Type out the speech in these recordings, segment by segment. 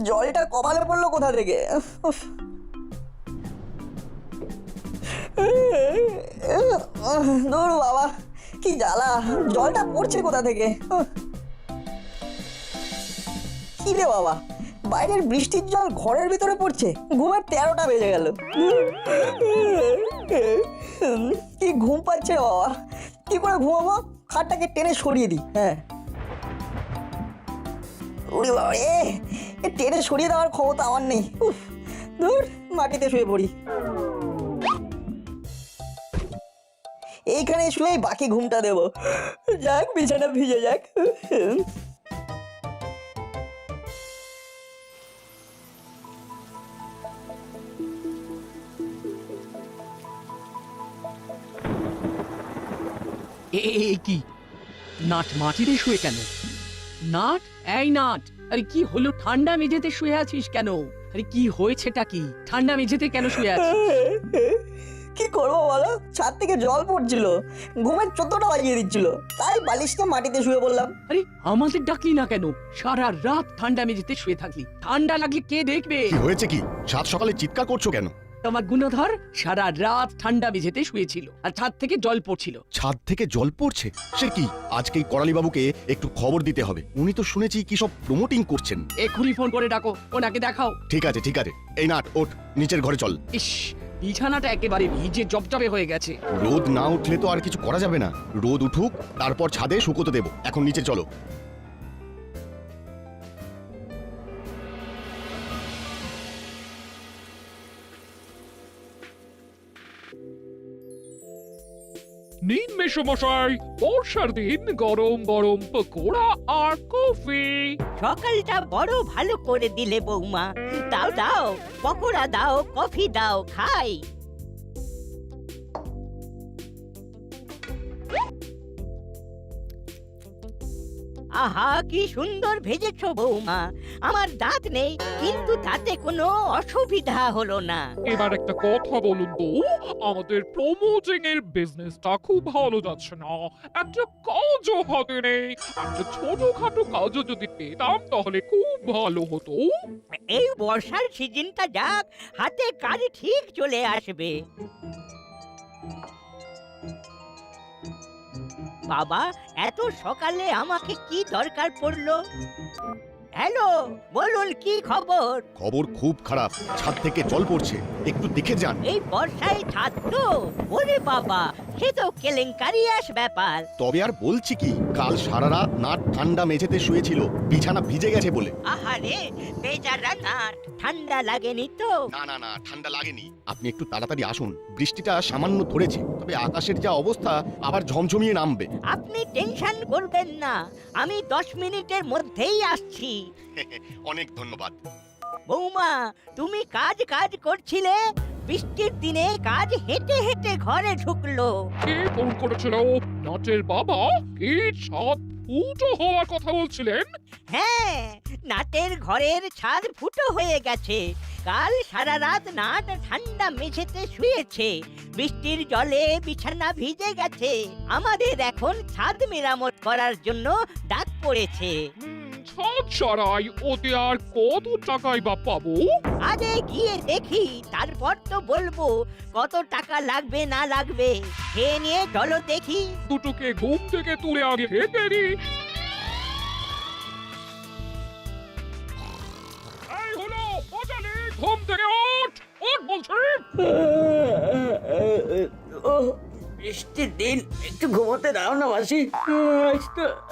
জলটা কপালে পড়লো কোথা থেকে? দূর বাবা, কি জ্বালা! জলটা পড়ছে কোথা থেকে? কি রে বাবা, বাইরের বৃষ্টির জল ঘরের ভিতরে পড়ছে। ঘুমের 13টা বেজে গেল। কি ঘুম পাচ্ছে বাবা, কি করে ঘুমাবো? খাটটাকে টেনে সরিয়ে দিই। হ্যাঁ, ওরে বাবা রে, টেনে সরিয়ে দেওয়ার ক্ষমতা আমার নেই। ধুর, মাটিতে শুয়ে পড়ি। এইখানে শুয়েই বাকি ঘুমটা দেবো। যাক, বিছানা ভিজে যাক। কি নাট মাটিতে শুয়ে কেন? নাট, এই নাট, আরে কি হলো? ঠান্ডা মেঝেতে শুয়ে আছিস কেন? আরে কি হয়েছেটা কি? ঠান্ডা মেঝেতে কেন শুয়ে আছিস? কি করবো বলো, ছাদ থেকে জল পড়ছিল, ঘুমের 14টা বাজিয়ে দিচ্ছিল, তাই বালিশটা মাটিতে শুয়ে পড়লাম। আরে আমাদের ডাকলি না কেন? সারা রাত ঠান্ডা মেঝেতে শুয়ে থাকলি, ঠান্ডা লাগলে কে দেখবে? কি হয়েছে কি? সাত সকালে চিৎকার করছো কেন? তোমার গুণধর সারা রাত ঠান্ডা মেঝেতে শুয়েছিল আর ছাদ থেকে জল পড়ছিল। ছাদ থেকে জল পড়ছে? সে কি? আজকেই করালি বাবুকে একটু খবর দিতে হবে। উনি তো শুনেছি কি সব প্রমোটিং করছেন। এক্ষুনি ফোন করে ডাকো, ওনাকে দেখাও। ঠিক আছে ঠিক আছে, এই নাট ওঠ, নিচের ঘরে চল। ইস, বিছানাটা একেবারে ভিজে জবজবে হয়ে গেছে। রোদ না উঠলে তো আর কিছু করা যাবে না। রোদ উঠুক, তারপর ছাদে শুকোতে দেবো। এখন নিচে চলো। নিন মেসোমশাই, বর্ষার দিন গরম গরম পকোড়া আর কফি। সকালটা বড় ভালো করে দিলে বৌমা। দাও দাও, পকোড়া দাও, কফি দাও, খাই। আহা, কি সুন্দর ভেজেছো বৌমা। আমার দাঁত নেই, কিন্তু তাতে কোনো অসুবিধা হলো না। এবার একটা কথা বলুন তো, আমাদের প্রমোটিং এর বিজনেসটা খুব ভালো যাচ্ছে না, একটা কাজও হাতে নেই। একটা ছোটখাটো কাজও যদি পেতাম তাহলে খুব ভালো হতো। এই বর্ষার সিজনটা যাক, হাতে কাজ ঠিক চলে আসবে। বাবা, এত সকালে আমাকে কি দরকার পড়লো? হ্যালো, বলুন কি খবর? খবর খুব খারাপ, ছাদ থেকে জল পড়ছে, একটু দেখে যান। এই বর্ষায় ছাদ তো? ওরে বাবা, সে তো কেলেঙ্কারিয়াস ব্যাপার। তবে আর বলছি কি, কাল সারা রাত নাট ঠান্ডা মেঝেতে শুয়েছিল, বিছানা ভিজে গেছে বলে। আহারে, বেচারা নাট, ঠান্ডা লাগেনি তো? না না না, ঠান্ডা লাগেনি। আপনি একটু তাড়াতাড়ি আসুন, বৃষ্টিটা সামান্য ধরেছে, তবে আকাশের যা অবস্থা আবার ঝমঝমিয়ে নামবে। আপনি টেনশন করবেন না, আমি 10 মিনিটের মধ্যেই আসছি। অনেক ধন্যবাদ। বৌমা, তুমি কাজ কাজ করছিলে, বৃষ্টির দিনে কাজ হেঁটে হেঁটে ঘরে ঢুকলো। কে ফোন করেছিল? নাটের বাবা? কি ছাদ ফুটো হওয়ার কথা বলছিলেন? হ্যাঁ, নাটের ঘরের ছাদ ফুটো হয়ে গেছে। কাল সারা রাত নাট ঠান্ডা মেঝেতে শুয়েছে, বৃষ্টির জলে বিছানা ভিজে গেছে। আমাদের এখন ছাদ মেরামত করার জন্য ডাক পড়েছে। ছাদ সারাই, ওতে আর কত টাকাই বা পাবো? আগে গিয়ে দেখি, তারপর তো বলবো কত টাকা লাগবে না লাগবে। খেয়ে নিয়ে চলো দেখি। দুটোকে ঘুম থেকে তুলে আগে খেতে দিই। এই হলো বাজালি, ঘুম থেকে ওঠ, ওঠ বলছি। বৃষ্টির দিন, একটু ঘুমোতে দাও না মাসি।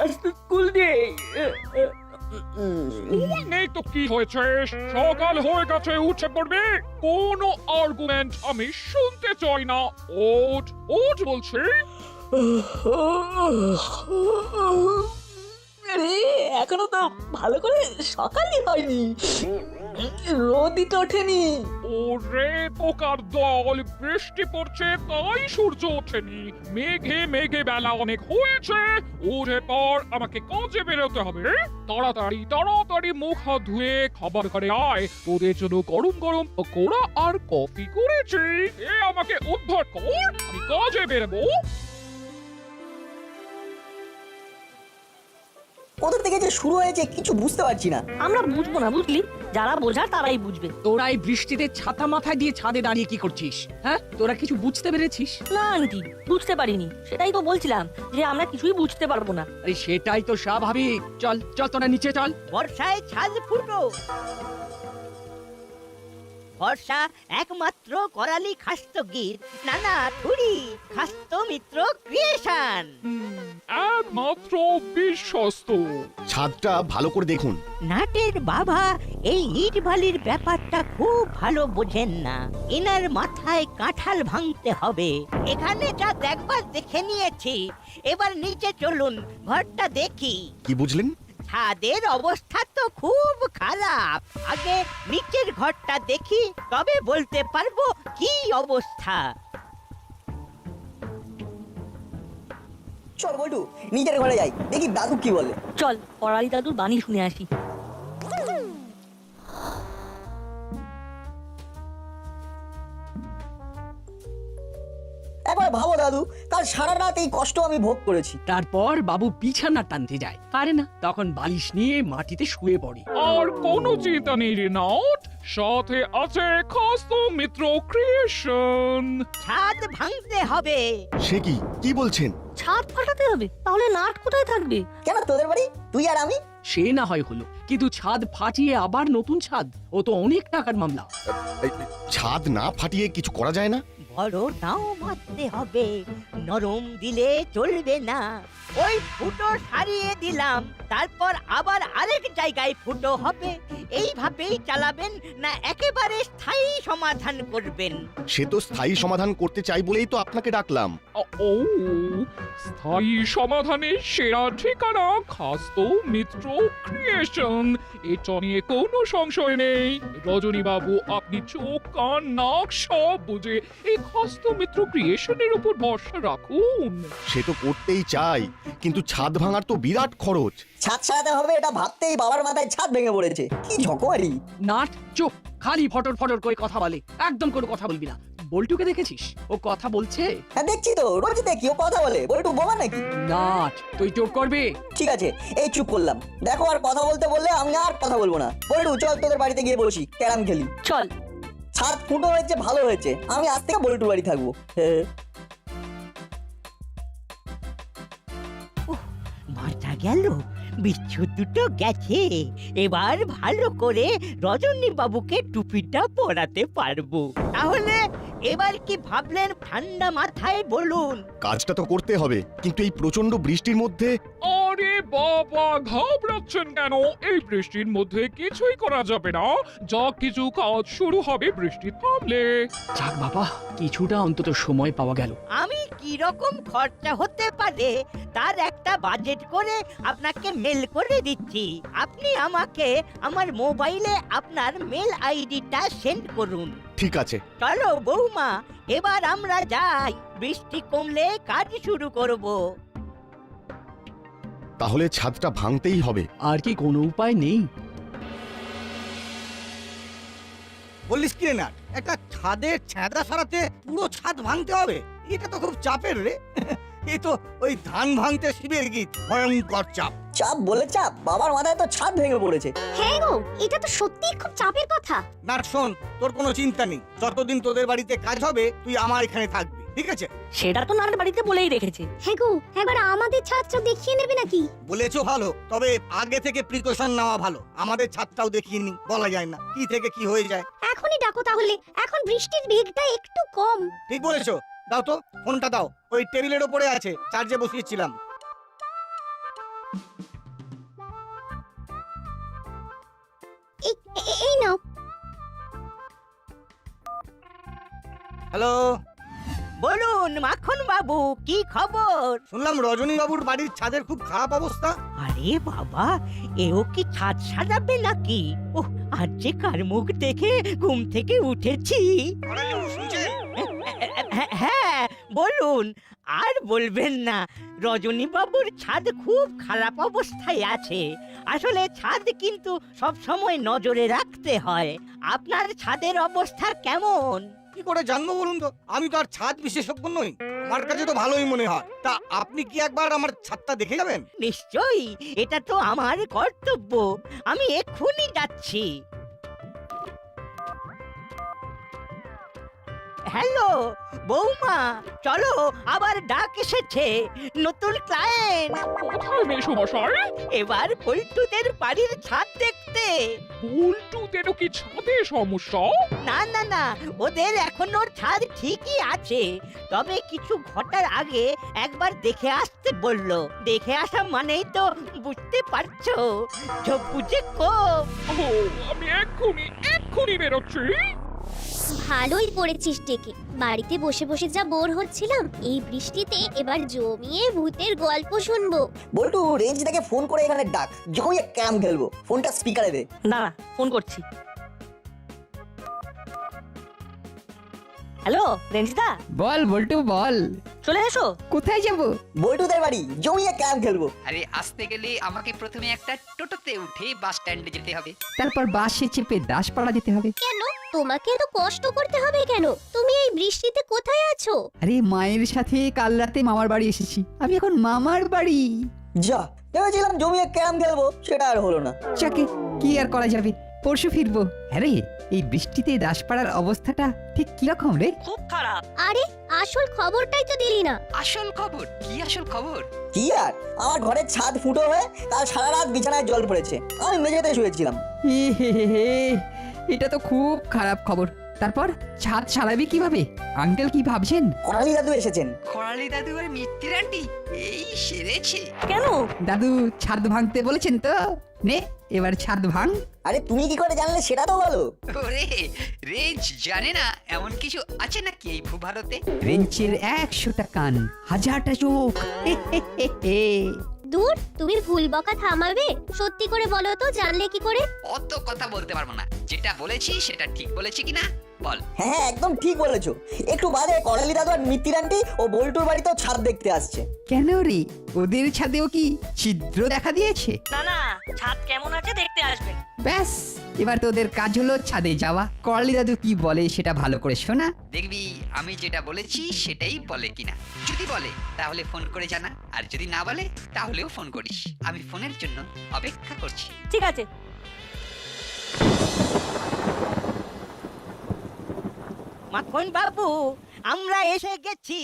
আজ তো স্কুল নেই। স্কুল নেই তো কি হয়েছে? সকাল হয়ে গেছে, উঠে পড়বে। কোনো আর্গুমেন্ট আমি শুনতে চাই না। ওঠ, ওঠ বলছি। আরে, এখনো তো ভালো করে সকালই হয়নি, রোদই তো ওঠেনি। ওরে পোকার দল, বৃষ্টি পড়ছে তাই সূর্য ওঠেনি। মেঘে মেঘে বেলা অনেক হয়েছে। ওরে পর আমাকে কাজে বেরোতে হবে। তাড়াতাড়ি তাড়াতাড়ি মুখ হাত ধুয়ে খাবার ঘরে আয়। তোদের জন্য গরম গরম পকোড়া আর কফি করেছি। এ আমাকে উদ্ধার কর, আমি কাজে বেরোবো। কোথা থেকে যে শুরু হয়েছে কিছু বুঝতে পারছি না। আমরা বুঝবো না, বুঝলি? যারা বোঝার তারাই বুঝবে। তোরা এই বৃষ্টিতে ছাতা মাথায় দিয়ে ছাদে দাঁড়িয়ে কি করছিস? হ্যাঁ, তোরা কিছু বুঝতে পেরেছিস? না আন্টি, বুঝতে পারিনি। সেটাই তো বলছিলাম যে আমরা কিছুই বুঝতে পারবো না। আরে সেটাই তো স্বাভাবিক। চল চল তোরা নিচে চল। বর্ষায় ছাদ ফুটো। বর্ষা একমাত্র করালি খাস্তগীর, নানা থুড়ি খাস্ত মিত্র ক্রিয়েশন। একমাত্র বিশ্বস্ত। ছাদটা ভালো করে দেখুন। নাটের বাবা এই ইট বালির ব্যাপারটা খুব ভালো বোঝেন না। এনার মাথায় কাঁঠাল ভাঙতে হবে। এখানে যা দেখবার দেখে নিয়েছি, এবার নিচে চলুন, ঘরটা দেখি। কি বুঝলেন? ছাদের অবস্থা তো খুব খারাপ। আগে নিচের ঘরটা দেখি, তবে বলতে পারবো কি অবস্থা। চল বল্টু, নিজের ঘরে যাই, দেখি দাদু কি বলে। চল পড়ালি দাদুর বাণী শুনে আসি। একবার ভাবো দাদু, কাল সারা রাত এই কষ্ট আমি ভোগ করেছি। তারপর বাবু বিছানা টানতে যায়, পারে না, তখন বালিশ নিয়ে মাটিতে শুয়ে পড়ে। আর কোনো চিন্তা নেই রে নাট, সাথে আছে খাস্ত মিত্র ক্রিয়েশন। ছাদ ভাঙতে হবে। সে কি কি বলছেন? ছাদ ফাটাতে হবে? তাহলে নাট কোথায় থাকবে? কেন তোদের বাড়ি তুই আর আমি? সে না হয় হলো, কিন্তু ছাদ ফাটিয়ে আবার নতুন ছাদ, ও তো অনেক টাকার মামলা। এই, ছাদ না ফাটিয়ে কিছু করা যায় না? বড় নাও মারতে হবে, নরম দিলে চলবে না। ওই ফুটো সারিয়ে দিলাম, তারপর আবার আরেক জায়গায় ফুটো হবে। এইভাবেই চালাবেন না একেবারে স্থায়ী সমাধান করবেন? সে তো স্থায়ী সমাধান করতে চাই বলেই তো আপনাকে ডাকলাম। ও, স্থায়ী সমাধানের সেরা ঠিকানা খাস্ত মিত্র ক্রিয়েশন। এটা নিয়ে কোনো সংশয় নেই। রজনী বাবু, আপনি চোখ কান নাক সব বুঝে এই খাস্ত মিত্র ক্রিয়েশনের উপর ভরসা রাখুন। সে তো করতেই চাই, কিন্তু ছাদ ভাঙার তো বিরাট খরচ। ছাদ সারাতে হবে এটা ভাবতেই বাবার মাথায় ছাদ ভেঙে পড়েছে। কি ঝকমারি! নাট চুপ, খালি ফটর ফটর করে কথা বলে, একদম কোনো কথা বলবি না। বল্টুকে দেখেছিস ও কথা বলছে? হ্যাঁ দেখছি তো, রোজ দেখি ও কথা বলে। বল্টু বোমা নাকি? নাট তুই চুপ করবি? ঠিক আছে, এই চুপ করলাম। দেখো, আর কথা বলতে বললে আমি আর কথা বলবো না। বল্টু চল তোদের বাড়িতে গিয়ে বসি, ক্যারাম খেলি। চল। ছাদ ফুটো হয়েছে, ভালো হয়েছে। আমি আজ থেকে বল্টুর বাড়ি থাকবো। মাথা গেল, বিচ্ছু দুটো গেছে। এবার ভালো করে রজনী বাবুকে টুপিটা পরাতে পারবো। তাহলে এবার কি ভাবলেন ঠান্ডা মাথায় বলুন? কাজটা তো করতে হবে, কিন্তু এই প্রচন্ড বৃষ্টির মধ্যে। আরে বাবা, ঘাবড়াচ্ছেন কেন? এই বৃষ্টির মধ্যে কিছুই করা যাবে না। যা কিছু কাজ শুরু হবে বৃষ্টি থামলে। যাক বাবা, কিছুটা অন্তত সময় পাওয়া গেল। আমি কি রকম খরচা হতে পারে তার একটা বাজেট করে আপনাকে মেল করে দিচ্ছি। আপনি আমাকে আমার মোবাইলে আপনার মেল আইডিটা সেন্ড করুন। ঠিক আছে। চলো বৌমা, এবার আমরা যাই। বৃষ্টি কমলে কাজ শুরু করব। তাহলে ছাদটা ভাঙতেই হবে। আর কি কোনো উপায় নেই? বলিস কি রে না, একটা ছাদের ছ্যাঁদা সারাতে পুরো ছাদ ভাঙতে হবে? এটা তো খুব চাপের রে। এই তো ওই ধান ভাঙতে শিবের গীত, ভয়ঙ্কর চাপ। চাপ বলে চাপ, বাবার মাথায় তো ছাদ ভেঙে পড়েছে। হ্যাঁ গো, এটা তো সত্যি খুব চাপের কথা। না শোন, তোর কোনো চিন্তা নেই। যতদিন তোদের বাড়িতে কাজ হবে তুই আমার এখানে থাকবি, ঠিক আছে? সেটা তো নাট বাড়িতে বলেই রেখেছে। হ্যাঁ গো, একবার আমাদের ছাদটা দেখিয়ে নেবে নাকি? বলেছো ভালো, তবে আগে থেকে প্রিকশন নেওয়া ভালো। আমাদের ছাদটাও দেখিয়ে নি, বলা যায় না কি থেকে কি হয়ে যায়। এখনই ডাকো তাহলে, এখন বৃষ্টির বেগটা একটু কম। ঠিক বলেছো। দাও তো ফোনটা দাও, ওই টেবিলের ওপরে আছে, চার্জে বসিয়েছিলাম। এই নাও। হ্যালো, বলুন মাখন বাবু, কি খবর? শুনলাম রজনী বাবুর বাড়ির ছাদের খুব খারাপ অবস্থা। আরে বাবা, এও কি ছাদ সাজাবে নাকি? ওহ, আজ যে কার মুখ দেখে ঘুম থেকে উঠেছি। হ্যাঁ বলুন, আর বলবেন না। রজনী বাবুর ছাদ খুব খারাপ অবস্থায় আছে। আসলে ছাদ কিন্তু সব সময় নজরে রাখতে হয়। আপনার ছাদের অবস্থা কেমন? কি করে জানবো বলুন তো? আমি তো আর ছাদ বিশেষজ্ঞ নই, আমার কাছে তো ভালোই মনে হয়। তা আপনি কি একবার আমার ছাদটা দেখে যাবেন? নিশ্চয়ই, এটা তো আমার কর্তব্য। আমি এক্ষুনি যাচ্ছি। হ্যালো বৌমা, চলো আবার ডাক এসেছে, নতুন ক্লায়েন্ট। কোথায় মেসোমশাই? এবার পল্টুদের বাড়ির ছাদ দেখতে। উল্টুদেরও কি ছাদে সমস্যা? না না না, ওদের এখনো ছাদ ঠিকই আছে, তবে কিছু ঘটার আগে একবার দেখে আসতে বললো। দেখে আসা মানেই তো বুঝতে পারছো, বুঝে খুব। ও, আমি এক্ষুনি বেরোচ্ছি। ভালোই করেছিস ডেকে, বাড়িতে বসে বসে যা বোর হচ্ছিলাম, এই বৃষ্টিতে এবার জমিয়ে ভূতের গল্প শুনবো। বল্টু রেঞ্জদাকে ফোন করে এখানে ডাক, জমিয়ে ক্যাম খেলবো। ফোনটা স্পিকারে দে। দাঁড়া, ফোন করছি। হ্যালো রেঞ্জিদা, বল বল্টু বল, চলে এসো। কোথায় যাব? বল্টুদের বাড়ি, জমিয়ে ক্যাম খেলবো। আরে আসতে গেলে আমাকে প্রথমে একটা টোটোতে উঠে বাস স্ট্যান্ডে যেতে হবে। তারপর বাসে চেপে দাসপাড়া যেতে হবে। কেন তোমাকে এত কষ্ট করতে হবে কেন? তুমি এই বৃষ্টিতে কোথায় আছো? আরে মায়ের সাথে কাল রাতে মামার বাড়ি এসেছি, আমি এখন মামার বাড়ি। যা, ভেবেছিলাম জমিয়ে ক্যাম খেলবো, সেটা আর হলো না। চাকে কি আর করা যাবে, পরশু ফিরবো। আরে এই বৃষ্টিতে দাসপাড়ার অবস্থাটা ঠিক কিরকম রে? খুব খারাপ। আরে আসল খবরটাই তো দিলি না। আসল খবর কি? আসল খবর কি আর, আমার ঘরের ছাদ ফুটো হয়ে কাল সারা রাত বিছানায় জল পড়েছে, আমি মেঝেতে শুয়েছিলাম। এ হে হে হে, এটা তো খুব খারাপ খবর। তারপর ছাদ সারাবি কিভাবে? আঙ্কেল কি ভাবছেন? করালি দাদু এসেছেন। খরালি দাদু আর মিত্তির আন্টি এই সেরেছে। কেন? দাদু ছাদ ভাঙতে বলেছেন তো? নে এবার ছাদ ভাঙ। আরে তুমি কি করে জানলে সেটা তো বলো। ওরে রেঞ্জ জানে না এমন কিছু আছে নাকি এই ভূভারতে? রেঞ্চের 100টা কান, 1000টা চোখ। হে হে হে হে। দূর, তুমি ভুল বকা থামাবে? সত্যি করে বলো তো, জানলে কি করে? অত কথা বলতে পারবো না, যেটা বলেছি সেটা ঠিক বলেছি কিনা বল। হ্যাঁ একদম ঠিক বলেছো। একটু বাদে করালি দাদু আর মিত্তির আন্টি ও বল্টুর বাড়িতেও ছাদ দেখতে আসছে। কেন রে, ওদের ছাদেও কি ছিদ্র দেখা দিয়েছে? না না, ছাদ কেমন আছে দেখতে আসবেন। ব্যাস, এবার তোদের কাজ হলো ছাদে যাওয়া। করালি দাদু কি বলে সেটা ভালো করে শোনা। দেখবি আমি যেটা বলেছি সেটাই বলে কিনা। যদি বলে তাহলে ফোন করে জানা, আর যদি না বলে তাহলেও ফোন করিস। আমি ফোনের জন্য অপেক্ষা করছি। ঠিক আছে। মাখন বাবু, আমরা এসে গেছি।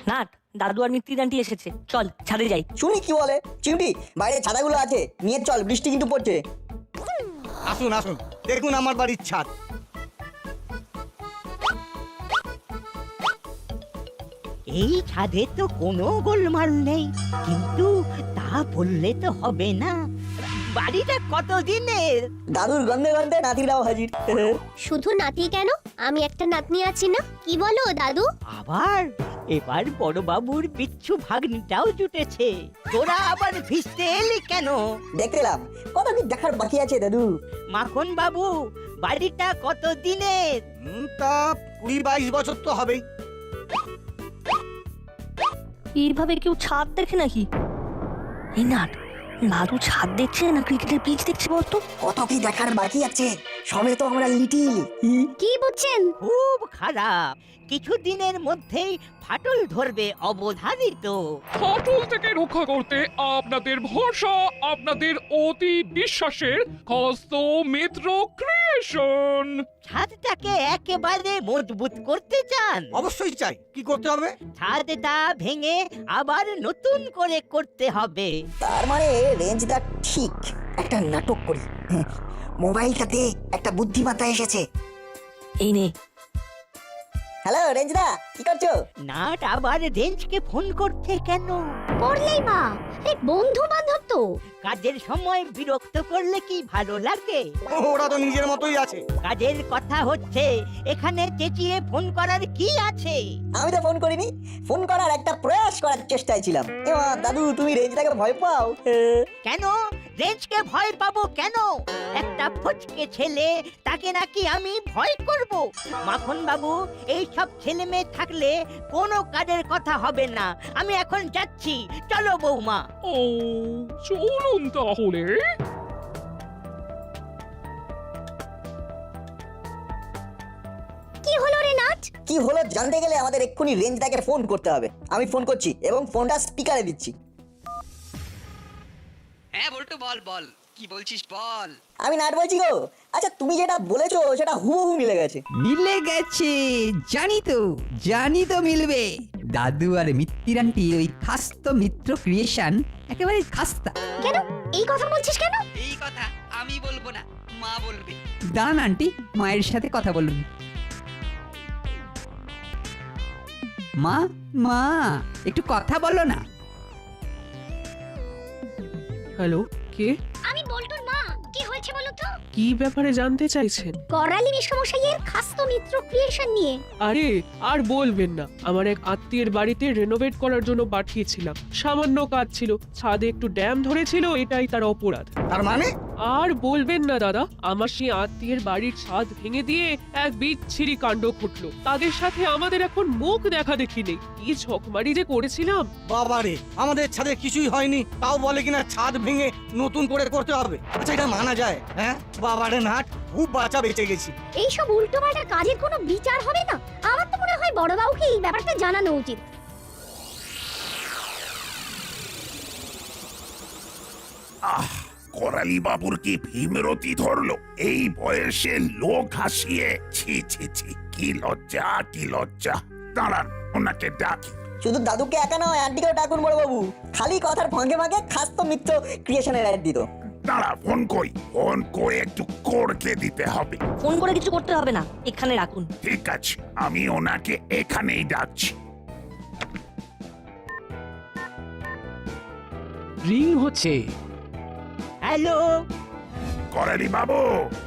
নাট, দাদু আর মিত্তি আন্টি এসেছে, চল ছাদে যাই। শুনি কি বলে। চিমটি, বাইরে ছাদাগুলো আছে, নিয়ে চল, বৃষ্টি কিন্তু পড়ছে। আসুন আসুন, দেখুন আমার বাড়ির ছাদ। এই ছাদে তো কোনো গোলমাল নেই, কিন্তু তা বললে তো হবে না। বাড়িটা কত দিনের? দাদুর গন্ধে গন্ধে নাতিরাও হাজির। শুধু নাতি কেন, আমি একটা নাতনি আছি না? কি বলো দাদু? আবার এবার বড় বাবুর বিচ্ছু ভাগ্নিটাও জুটেছে। তোরা আবার ভিজতে এলি কেন? দেখতে এলাম, কত কি দেখার বাকি আছে দাদু। মাখন বাবু, বাড়িটা কত দিনের? তা 20-22 বছর তো হবেই। এইভাবে কেউ ছাদ দেখে নাকি? এই নাট, দাদু ছাদ দেখছে না ক্রিকেটের পিচ দেখছে বলতো? কত কি দেখার বাকি আছে, সবে তো আমরা লিটিল। কি বুঝছেন? খুব খারাপ, কিছুদিনের মধ্যেই ফাটল ধরবে অবধারিত। ফাটল থেকে রক্ষা করতে আপনাদের ভরসা, আপনাদের অতি বিশ্বাসের হস্ত মিত্র ক্রিয়েশন। ছাদটাকে একেবারে মজবুত করতে চান? অবশ্যই চাই। কি করতে হবে? ছাদটা ভেঙে আবার নতুন করে করতে হবে। তার মানে রেঞ্জটা ঠিক একটা নাটক করি। মোবাইলটাতে একটা বুদ্ধিমত্তা এসেছে। এই নে। হ্যালো রেঞ্জদা, কি করছো? নাট আবার রেঞ্জকে ফোন করছে কেন? করলেই বা, এই বন্ধু বান্ধব তো। কাজের সময় বিরক্ত করলে কি ভালো লাগে? ওরা তো নিজের মতোই আছে। কাজের কথা হচ্ছে, এখানে চেঁচিয়ে ফোন করার কি আছে? আমি তো ফোন করিনি, ফোন করার একটা প্রয়াস করার চেষ্টায় ছিলাম। এমা দাদু, তুমি রেঞ্জটাকে ভয় পাও? কেন রেঞ্জকে ভয় পাবো কেন? একটা ফচকে ছেলে, তাকে নাকি আমি ভয় করব? মাখন বাবু, এই সব ছেলে মেয়ে থাকলে কোনো কাজের কথা হবে না। আমি এখন যাচ্ছি, চলো বৌমা। ও, চলুন তাহলে। কি হলো রে নাট? কি হলো জানতে গেলে আমাদের এক্ষুনি রেঞ্জদাকে ফোন করতে হবে। আমি ফোন করছি এবং ফোনটা স্পিকারে দিচ্ছি। হ্যাঁ বল্টু, বল বল, কি বলছিস বল। আমি নাট বলছি গো। আচ্ছা তুমি যেটা বলেছো সেটা হুবহু মিলে গেছে। মিলে গেছে, জানি তো মিলবে। দাদু আর মিত্তির আন্টি ওই খাস্ত মিত্র ক্রিয়েশন একেবারে খাস্তা। কেন এই কথা বলছিস কেন? এই কথা আমি বলবো না, মা বলবে। দাঁড়ান আন্টি, মায়ের সাথে কথা বলুন। মা মা একটু কথা বলো না। হ্যালো, কে? আমি বল্টুর মা। কি হয়েছে বলো তো? কি ব্যাপারে জানতে চাইছেন? করালি মেশামশাইয়ের খাস্ত মিত্র ক্রিয়েশন নিয়ে। আরে আর বলবেন না, আমার এক আত্মীয়ের বাড়িতে রেনোভেট করার জন্য পাঠিয়েছিলাম। সামান্য কাজ ছিল, ছাদে একটু ড্যাম ধরেছিল, এটাই তার অপরাধ। তার মানে আর বলবেন না দাদা, আমার সেই আত্মীয়ের বাড়ির ছাদ ভেঙে দিয়ে এক বিচ্ছিরি কাণ্ড ঘটলো। তাদের সাথে আমাদের এখন মুখ দেখা দেখি নেই। কি ঝকমারি যে করেছিলাম। বাবারে, আমাদের ছাদে কিছুই হয়নি, তাও বলে কিনা ছাদ ভেঙে নতুন করে করতে হবে। আচ্ছা এটা মানা যায়? হ্যাঁ বাবারে নাট, খুব বাঁচা বেঁচে গেছি। এইসব উল্টোপাল্টা কাজের কোনো বিচার হবে না? আমার তো মনে হয় বড়বাবুকে এই ব্যাপারটা জানানো উচিত। করালি বাবুর কি ভীমরতি ধরলো এই বয়সে লোক হাসিয়ে? ছি ছি ছি, কি লজ্জা কি লজ্জা। দাঁড়ান, ওনাকে ডাকি। শুধু দাদুকে একা নয়, আন্টিকেও ডাকুন বড়বাবু। খালি কথার ফাঁকে ফাঁকে খাস্ত মিত্র ক্রিয়েশনের অ্যাড দিত। দাঁড়া, ফোন করে একটু করকে দিতে হবে। ফোন করে কিছু করতে হবে না, এখানে রাখুন। ঠিক আছে, আমি ওনাকে এখানেই ডাকছি। রিং হচ্ছে। হ্যালো, করালি বাবু,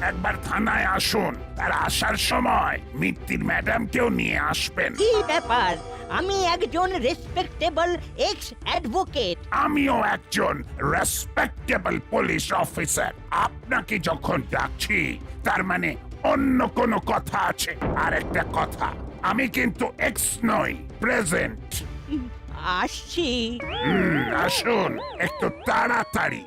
একবার থানায় আসুন। আর আসার সময় মিত্তির ম্যাডামকেও নিয়ে আসবেন। কি ব্যাপার? আমি একজন রেসপেক্টেবল এক্স অ্যাডভোকেট। আমিও একজন রেসপেক্টেবল পুলিশ অফিসার। আপনাকে যখন ডাকছি তার মানে অন্য কোনো কথা আছে। আর একটা কথা, আমি কিন্তু এক্স নই, প্রেজেন্ট। আসছি। আসুন একটু তাড়াতাড়ি।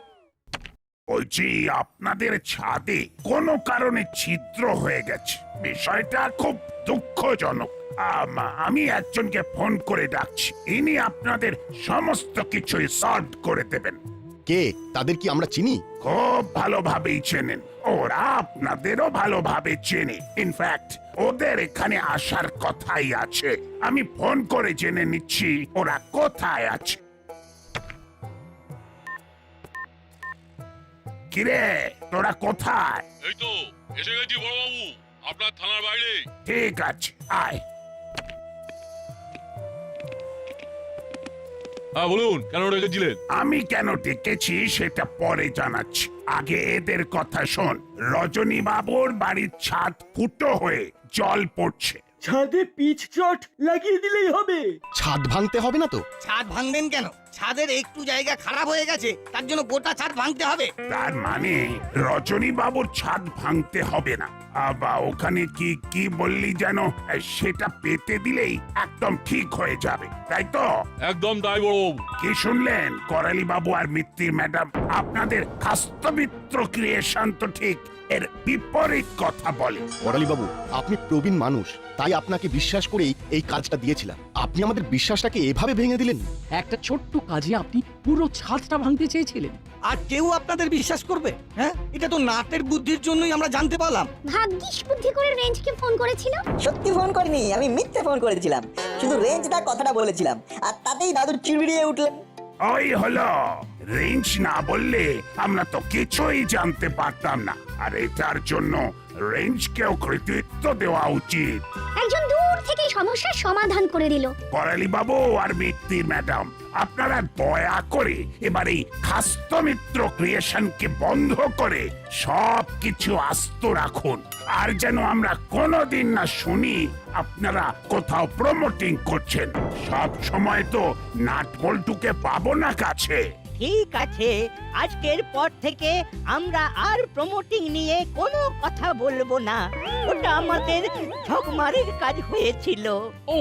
বলছি, আপনাদের ছাদে কোনো কারণে ছিদ্র হয়ে গেছে, বিষয়টা খুব দুঃখজনক। আমি একজনকে ফোন করে ডাকছি, ইনি আপনাদের সমস্ত কিছুই সলভ করে দেবেন। কে? তাদের কি আমরা চিনি? খুব ভালোভাবেই চেনেন, ওরা আপনাদেরও ভালোভাবে চেনে। ইনফ্যাক্ট ওদের এখানে আসার কথাই আছে। আমি ফোন করে জেনে নিচ্ছি ওরা কোথায় আছে। কিরে, তোরা কোথায়? এই তো এসে গেছি বড়বাবু, আপনার থানার বাইরে। ঠিক আছে, আয়। হ্যাঁ বলুন, কেন রেখেছিলেন? আমি কেন ডেকেছি সেটা পরে জানাচ্ছি, আগে এদের কথা শোন। রজনী বাবুর বাড়ির ছাদ ফুটো হয়ে জল পড়ছে। ছাদে পিচ চট লাগিয়ে দিলেই হবে। ছাদ ভাঙতে হবে না তো? ছাদ ভাঙবেন কেন? ছাদের একটু জায়গা খারাপ হয়ে গেছে, তার জন্য গোটা ছাদ ভাঙতে হবে। তার মানে রজনী বাবুর ছাদ ভাঙতে হবে না। আবার ওখানে কি কি বললি যেন, সেটা পেতে দিলেই একদম ঠিক হয়ে যাবে, তাই তো? একদম তাই বড়বাবু। কি শুনলেন করালি বাবু আর মিত্তির ম্যাডাম? আপনাদের খাস্ত মিত্র ক্রিয়েশন তো ঠিক এর বিপরীত কথা বলে। করালি বাবু, আপনি প্রবীণ মানুষ, তাই আপনাকে বিশ্বাস করেই এই কাজটা দিয়েছিলাম। আপনি আমাদের বিশ্বাসটাকে এভাবে ভেঙে দিলেন। একটা ছোট্ট কাজে আপনি পুরো ছাদটা ভাঙতে চেয়েছিলেন। আর কেউ আপনাদের বিশ্বাস করবে? হ্যাঁ, এটা তো নাটের বুদ্ধির জন্যই আমরা জানতে পারলাম। ভাগ্যিস বুদ্ধি করে রেঞ্জকে ফোন করেছিল। সত্যি ফোন করিনি, আমি মিথ্যে ফোন করেছিলাম। শুধু রেঞ্জদা কথাটা বলেছিলাম, আর তাতেই দাদুর চিড়বিড়িয়ে উঠলেন। ওই হলো, রেঞ্জ না বললে আমরা তো কিছুই জানতে পারতাম না। আর এটার জন্য রেঞ্জকেও কৃতিত্ব দেওয়া উচিত। একজন দূর থেকে সমস্যার সমাধান করে দিল। করালি বাবু আর মিত্তির ম্যাডাম, আপনারা দয়া করে এবার এই খাস্ত মিত্র ক্রিয়েশনকে বন্ধ করে সব কিছু আস্ত রাখুন। আর যেন আমরা কোনোদিন না শুনি আপনারা কোথাও প্রমোটিং করছেন। সব সময় তো নাট বল্টুকে পাবো না কাছে। ঠিক আছে, আজকের পর থেকে আমরা আর প্রমোটিং নিয়ে কোনো কথা বলবো না। ওটা আমাদের ঝকমারের কাজ হয়েছিল। ও,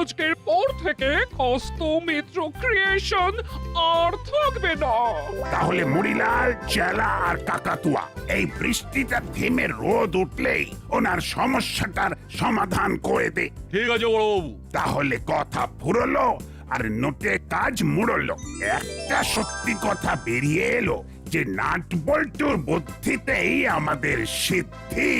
আজকের পর থেকে হস্ত মিত্র ক্রিয়েশন আর থাকবে না। তাহলে মুড়িলাল, চেলা আর কাকাতুয়া এই বৃষ্টিটা থেমে রোদ উঠলেই ওনার সমস্যাটার সমাধান করে দে। ঠিক আছে বড়বাবু। তাহলে কথা ফুরলো আর নোটে কাজ মুড়লো। একটা সত্যি কথা বেরিয়ে এলো যে নাট বল্টুর বুদ্ধিতেই আমাদের সিদ্ধি।